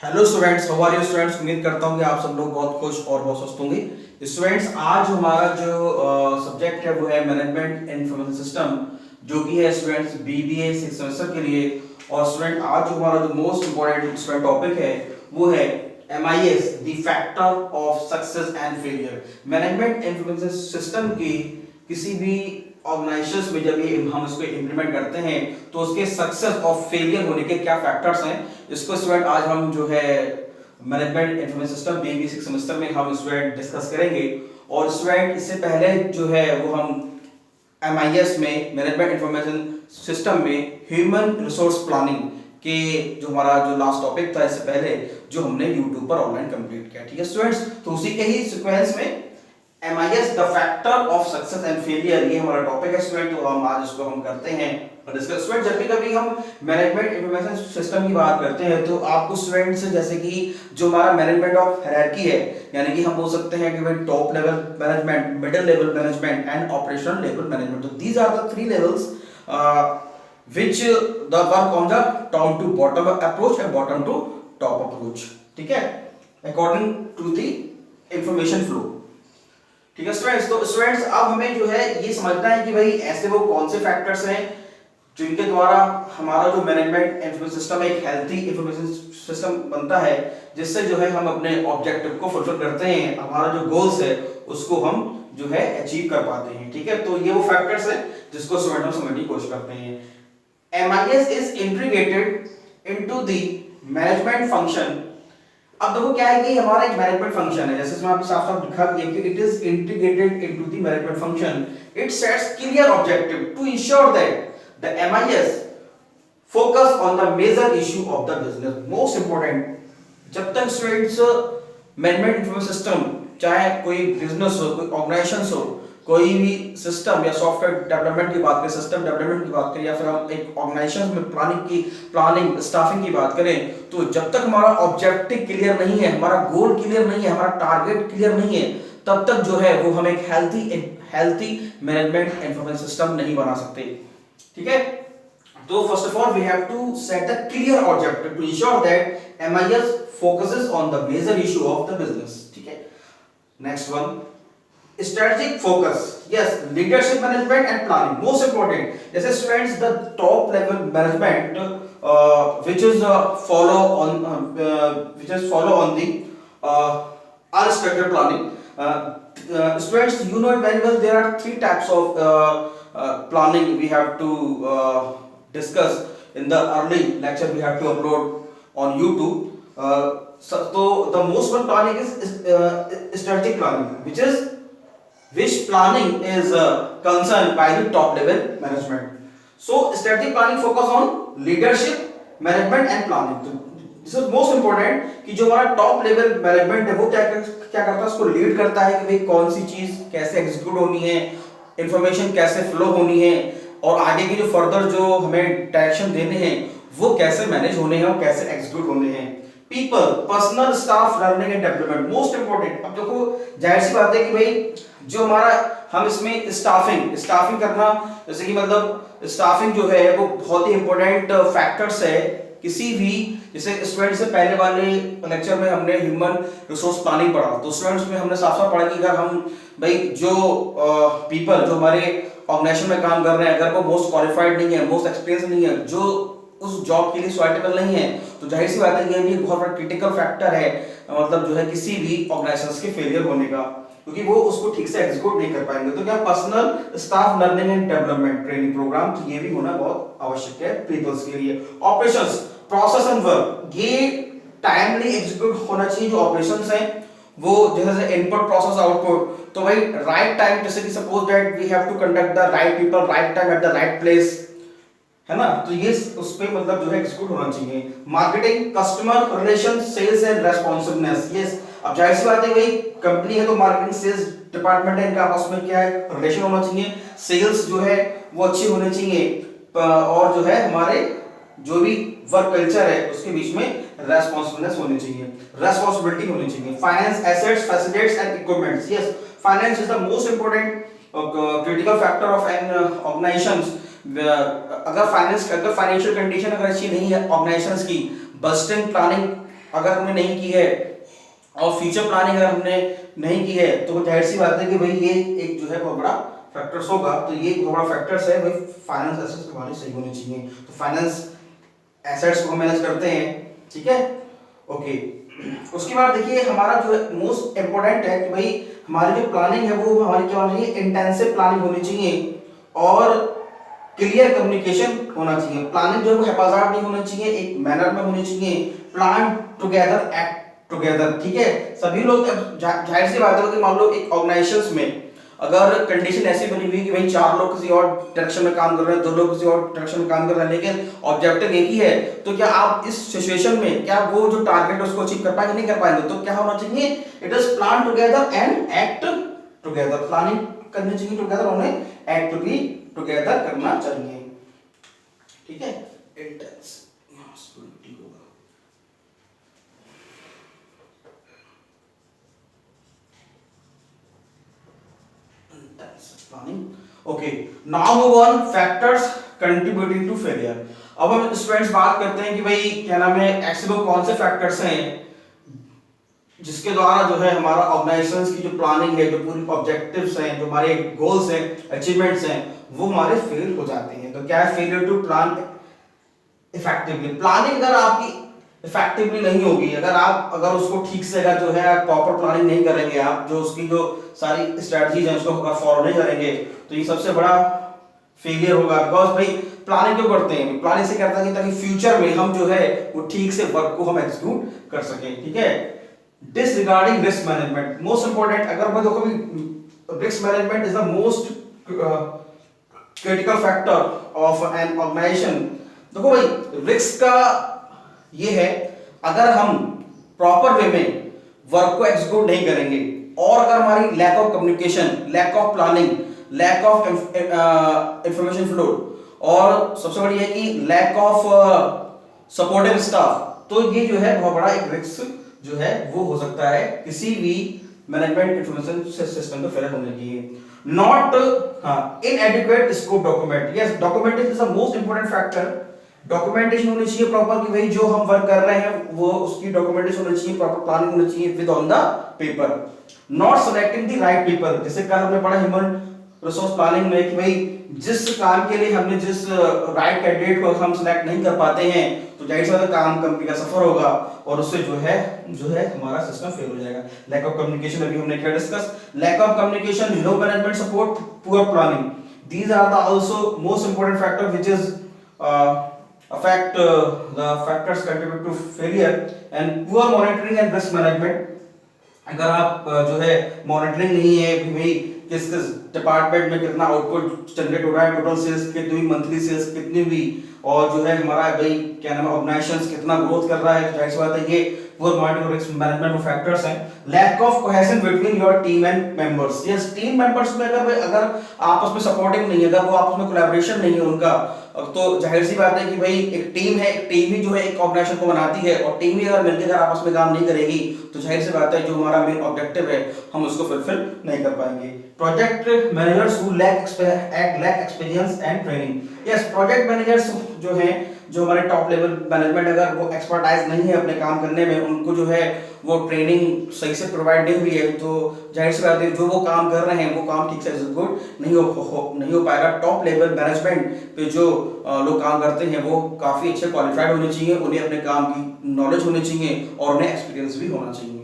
Hello students, how are you students. उम्मीद करता हूँ कि आप सब लोग बहुत खुश और बहुत स्वस्थ होंगे। स्टूडेंट्स, आज हमारा जो सब्जेक्ट है वो है मैनेजमेंट इंफॉर्मेशन सिस्टम, जो कि है स्टूडेंट्स बीबीए 6 सेमेस्टर के लिए। और स्टूडेंट, आज हमारा जो मोस्ट इंपॉर्टेंट स्टूडेंट टॉपिक है वो है MIS, the factor of success and failure. Management information system की किसी भी ऑर्गेनाइजेशंस में जब ये हम इसको इम्प्लीमेंट करते हैं तो उसके सक्सेस और फेलियर होने के क्या फैक्टर्स हैं, इसको स्टूडेंट आज हम जो है management information system BBA 6 semester में हम स्टूडेंट डिस्कस करेंगे। और स्टूडेंट, इससे पहले जो है वो हम MIS में मैनेजमेंट इंफॉर्मेशन सिस्टम में ह्यूमन रिसोर्स प्लानिंग के जो हमारा जो लास्ट टॉपिक था इससे पहले जो हमने YouTube पर ऑनलाइन कंप्लीट किया। ठीक है स्टूडेंट्स, तो उसी के ही सीक्वेंस में MIS the factor of success and failure, ये हमारा टॉपिक है स्टूडेंट। तो हम आज इसको हम करते हैं और डिस्कस। स्टूडेंट, जब भी कभी हम मैनेजमेंट इंफॉर्मेशन सिस्टम की बात करते हैं तो आपको स्टूडेंट्स जैसे कि जो हमारा मैनेजमेंट ऑफ हायरार्की है, यानी कि हम बोल सकते हैं कि भाई top level management, middle level management and operational level management. तो these are the 3 levels which the work on the top to bottom approach and bottom to top approach। ठीक है, according to the information flow। ठीक है students, तो students अब हमें जो है ये समझना है कि भाई ऐसे वो कौन से फैक्टर्स हैं जिनके द्वारा हमारा जो मैनेजमेंट इंफॉर्मेशन सिस्टम एक हेल्थी इंफॉर्मेशन सिस्टम बनता है, जिससे जो है हम अपने ऑब्जेक्टिव को फुलफिल करते हैं, हमारा जो गोल्स है उसको हम जो है अचीव कर पाते हैं। ठीक है, तो ये वो फैक्टर्स है जिसको स्टूडेंट हम समझने की कोशिश करते हैं। MIS is integrated into the management function. अब देखो क्या है कि हमारा एक मैनेजमेंट फंक्शन है, जैसे इसमें आपको साफ साफ लिखा गया है कि it is integrated into the management function. It sets clear objective to ensure that the MIS focus on the major issue of the business. Most important, जब तक स्टूडेंट्स मैनेजमेंट इंफॉर्मेशन सिस्टम, चाहे कोई बिजनेस हो, कोई organisation हो, कोई भी system या सॉफ्टवेयर डेवलपमेंट की बात करें, सिस्टम डेवलपमेंट की बात करें, या फिर हम एक ऑर्गेनाइजेशन में प्लानिंग स्टाफिंग की बात करें, तो जब तक हमारा ऑब्जेक्टिव क्लियर नहीं है, हमारा गोल क्लियर नहीं है, हमारा टारगेट क्लियर नहीं है, तब तक जो है वो हम एक हेल्थी मैनेजमेंट इंफॉर्मेशन सिस्टम नहीं बना सकते। ठीक है, तो first of all we have to set the clear objective to ensure that MIS focuses on the major issue of the business। ठीक है, next one, strategic focus। yes, leadership management and planning most important। जैसे students the top level management which is follow on the unstructured planning। Students, you know it very well, there are 3 types of planning we have to discuss in the early lecture we have to upload on YouTube। so the most one planning is strategic planning, which planning is concerned by the top level management। so strategic planning focus on leadership management and planning। तो this is most important कि जो हमारा top level management है वो क्या करता है, उसको लीड करता है कि भाई कौन सी चीज कैसे एग्जीक्यूट होनी है, इंफॉर्मेशन कैसे फ्लो होनी है, और आगे की जो फर्दर जो हमें डायरेक्शन देने हैं वो कैसे मैनेज होने हैं और कैसे एग्जीक्यूट होने हैं। People, personal staff learning and development most important. अब देखो जाहिर सी बात है कि भाई जो हमारा हम इसमें स्टाफिंग करना, जैसे कि मतलब स्टाफिंग जो है वो बहुत ही इंपॉर्टेंट फैक्टर्स है किसी भी, जैसे स्टूडेंट से पहले वाले लेक्चर में हमने ह्यूमन रिसोर्स प्लानिंग पढ़ा, तो स्टूडेंट्स में हमने साफ साफ पढ़ा कि अगर हम भाई जो पीपल जो हमारे ऑर्गेनाइजेशन में काम कर रहे हैं, अगर वो मोस्ट क्वालिफाइड नहीं है, मोस्ट एक्सपीरियंस नहीं है, जो उस जॉब के लिए सुइटेबल नहीं है, तो जाहिर सी बात है ये भी एक बहुत बड़ा क्रिटिकल फैक्टर है, मतलब जो है किसी भी ऑर्गेनाइजेशन के फेलियर होने का, क्योंकि वो उसको ठीक से एग्जीक्यूट नहीं कर पाएंगे। तो क्या personal staff learning and development training program, तो ये भी होना बहुत आवश्यक है पीपल्स के लिए। ऑपरेशंस, प्रोसेस एंड वर्क, ये टाइमली एग्जीक्यूट होना चाहिए। जो ऑपरेशंस हैं वो जैसे इनपुट प्रोसेस आउटपुट, तो भाई राइट टाइम, जैसे कि suppose that we have to conduct the right people right time at the right place, है ना, तो ये उस पे मतलब जो है एग्जीक्यूट होना चाहिए। Marketing, customer relation, sales and responsiveness. Yes, अब जाहिर सी बात है भाई कंपनी है तो मार्केटिंग सेल्स डिपार्टमेंट है, इनका आपस में क्या है रिलेशन होना चाहिए, सेल्स जो है वो अच्छी होनी चाहिए, और जो है हमारे जो भी वर्क कल्चर है उसके बीच में रेस्पॉन्सिबलनेस होनी चाहिए, रेस्पॉन्सिबिलिटी होनी चाहिए। Finance, assets, facilities and equipments. Yes, finance is the most important critical factor of an organisations. अगर फाइनेंशियल कंडीशन अगर अच्छी नहीं है ऑर्गेनाइजेशंस की, बजटिंग प्लानिंग अगर हमने नहीं की है और फ्यूचर प्लानिंग अगर हमने नहीं की है तो जाहिर सी बात है कि भाई ये एक जो है बहुत बड़ा फैक्टर्स होगा। तो ये बहुत बड़ा फैक्टर्स है भाई, फाइनेंस एसेट्स हमारी सही होनी चाहिए। तो फाइनेंस एसेट्स को हम मैनेज करते हैं, ठीक है, ओके। उसके बाद देखिए हमारा जो मोस्ट इंपोर्टेंट है कि भाई हमारी जो प्लानिंग है वो हमारी क्या होनी चाहिए, इंटेंसिव प्लानिंग होनी चाहिए और क्लियर कम्युनिकेशन होना चाहिए। प्लानिंग जो है वो हैप्पीजार्ड नहीं होना चाहिए, एक मैनर में होनी चाहिए, प्लान टुगेदर, एक्ट टुगेदर, ठीक है। सभी लोग, जाहिर सी बात है कि मान लो एक ऑर्गेनाइजेशंस में अगर कंडीशन ऐसी बनी हुई कि भाई 4 लोग किसी और डायरेक्शन में काम कर रहे हैं, 2 लोग किसी और डायरेक्शन में काम कर रहे हैं, लेकिन ऑब्जेक्टिव एक ही है, तो क्या आप इस सिचुएशन में क्या वो जो टारगेट है उसको अचीव कर पाएंगे? नहीं कर पाएंगे। तो क्या होना चाहिए, it is plan together and act together. Planning करनी चाहिए टुगेदर, उन्हें एक्ट भी टुगेदर करना चाहिए, ठीक है। Intense planning, okay, now move on factors contributing to failure। अब हम स्टूडेंट्स बात करते हैं कि भाई क्या नाम है, ऐसे वो कौन से फैक्टर्स हैं जिसके द्वारा जो है हमारा ऑर्गेनाइजेशंस की जो प्लानिंग है, जो पूरी ऑब्जेक्टिव्स हैं, जो हमारे गोल्स हैं, अचीवमेंट्स हैं, वो हमारे फेल हो जाते हैं। तो क्या है, failure to plan effectively. Planning अगर आपकी इफेक्टिवली नहीं होगी, अगर उसको ठीक से अगर जो है प्रॉपर प्लानिंग नहीं करेंगे, आप जो उसकी जो सारी स्ट्रेटजीज हैं उसको अगर फॉलो नहीं करेंगे, तो ये सबसे बड़ा फेलियर होगा। बिकॉज भाई प्लानिंग क्यों करते हैं, प्लानिंग से करता है ताकि फ्यूचर में हम जो है वो ठीक से वर्क को हम एग्जीक्यूट कर सकें, ठीक है। Disregarding risk management, most important. अगर मैं देखो भी risk management is the most critical factor of an organisation. देखो भाई रिस्क का ये है, अगर हम प्रॉपर वे में वर्क को एग्जीक्यूट नहीं करेंगे और अगर हमारी lack of communication, lack of planning, lack of information flow और सबसे बड़ी है कि लैक ऑफ सपोर्टिव स्टाफ, तो ये जो है बहुत बड़ा एक रिस्क जो है वो हो सकता है किसी भी मैनेजमेंट इंफॉर्मेशन सिस्टम को फेल होने की। Not इनएडिक्वेट scope document, yes documentation is the most important factor. Documentation होनी चाहिए प्रॉपर कि भाई जो हम वर्क कर रहे हैं वो उसकी डॉक्यूमेंटेशन होनी चाहिए, प्रॉपर प्लानिंग होनी चाहिए with on the paper. Not selecting the right people, जैसे कल हमने पढ़ा ह्यूमन रिसोर्स प्लानिंग में कि भाई जिस काम के लिए हमने जिस राइट कैंडिडेट को हम सिलेक्ट नहीं कर पाते हैं तो जाहिर सी बात है काम कंपनी का सफर होगा और उससे जो है हमारा सिस्टम फेल हो जाएगा। लैक ऑफ कम्युनिकेशन, अभी हमने क्या discuss, lack of communication, low management support, poor planning, these are the also most important factor which is affect the factors contribute to failure and poor monitoring and risk management। अगर आप जो है monitoring नहीं है कि भाई किस किस डिपार्टमेंट में कितना आउटपुट जनरेट हो रहा है, टोटल सेल्स कितनी हुई, मंथली सेल्स कितनी हुई और जो है हमारा भाई क्या नाम है ऑर्गेनाइजेशंस कितना ग्रोथ कर रहा है, तो जाहिर सी बात है ये पुअर मॉनिटरिंग और रिस्क मैनेजमेंट फैक्टर्स हैं। Lack of cohesion between your team and members, yes team members में अगर आपस में सपोर्टिंग नहीं है, अगर वो आपस में कोलैबोरेशन नहीं है उनका, तो जाहिर सी बात है कि भाई एक टीम है, एक टीम ही जो है एक ऑर्गेनाइजेशन को बनाती है और टीम ही अगर मिलकर अगर आपस में काम नहीं करेगी तो जाहिर सी बात है जो हमारा मेन ऑब्जेक्टिव है हम उसको फुलफिल नहीं कर पाएंगे। Project managers who lack experience and training, yes project managers जो हैं, जो हमारे टॉप लेवल मैनेजमेंट अगर वो एक्सपर्टाइज नहीं है अपने काम करने में, उनको जो है वो ट्रेनिंग सही से प्रोवाइड नहीं हुई है, तो जाहिर सी बात है जो वो काम कर रहे हैं वो काम ठीक से एग्जीक्यूट नहीं हो पाएगा। टॉप लेवल मैनेजमेंट पे जो लोग काम करते हैं वो काफ़ी अच्छे क्वालिफाइड होने चाहिए, उन्हें अपने काम की नॉलेज होनी चाहिए और उन्हें एक्सपीरियंस भी होना चाहिए।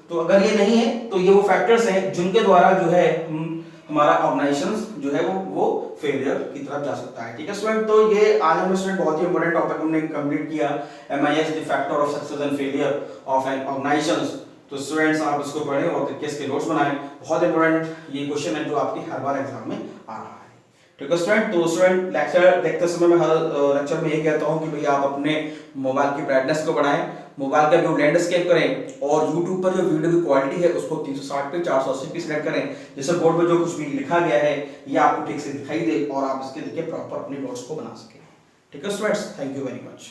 तो अगर ये नहीं है तो ये वो फैक्टर्स हैं जिनके द्वारा जो है हमारा ऑर्गेनाइजेशंस जो है वो फेलियर की तरफ जा सकता है, ठीक है स्टूडेंट। तो ये आज हमने स्टूडेंट बहुत ही इंपॉर्टेंट टॉपिक हमने कंप्लीट किया, MIS the factor of success and failure of an organisations. तो स्टूडेंट्स आप इसको पढ़ें और इसके नोट्स बनाएं, बहुत इंपॉर्टेंट ये क्वेश्चन है जो आपकी हर बार एग्जाम में आ रहा है, ठीक है स्टूडेंट। तो स्टूडेंट लेक्चर देखते समय मैं हर लेक्चर में ये कहता हूँ कि भैया आप अपने मोबाइल की ब्राइटनेस को बढ़ाएं, मोबाइल का व्यू लैंडस्केप करें और YouTube पर जो वीडियो की क्वालिटी है उसको 360 पे 480 पे सिलेक्ट करें, जिससे बोर्ड पे जो कुछ भी लिखा गया है ये आपको ठीक से दिखाई दे और आप इसके देखिए प्रॉपर अपनी नोट्स को बना सकें, ठीक है students. Thank you very much.